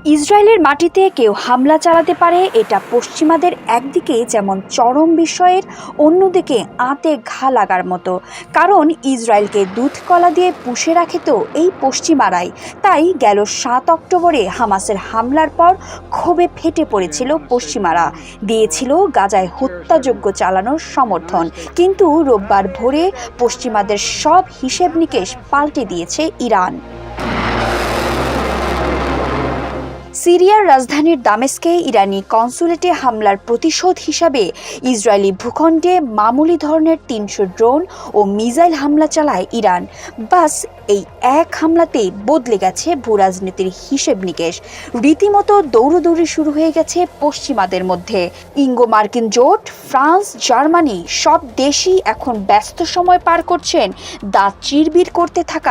ইসরায়েলের মাটিতে কেউ হামলা চালাতে পারে, এটা পশ্চিমাদের একদিকে যেমন চরম বিষয়ের, অন্যদিকে আঁতে ঘা লাগার মতো। কারণ ইসরায়েলকে দুধ কলা দিয়ে পুষে রাখে তো এই পশ্চিমারাই। তাই গেল 7 অক্টোবরে হামাসের হামলার পর ক্ষোভে ফেটে পড়েছিল পশ্চিমারা, দিয়েছিল গাজায় হত্যাযজ্ঞ চালানোর সমর্থন। কিন্তু রোববার ভোরে পশ্চিমাদের সব হিসেব নিকেশ পাল্টে দিয়েছে ইরান। সিরিয়ার রাজধানীর দামেস্কে ইরানি কনসুলেটে হামলার প্রতিশোধ হিসাবে ইসরায়েলি ভূখণ্ডে মামুলি ধরনের ৩০০ ড্রোন ও মিসাইল হামলা চালায় ইরান। বাস এই এক হামলাতেই বদলে গেছে ভূরাজনীতির হিসেব নিকেশ। রীতিমতো দৌড়দৌড়ি শুরু হয়ে গেছে পশ্চিমাদের মধ্যে। ইঙ্গো মার্কিন জোট, ফ্রান্স, জার্মানি সব দেশই এখন ব্যস্ত সময় পার করছেন দাঁত চিরবির করতে থাকা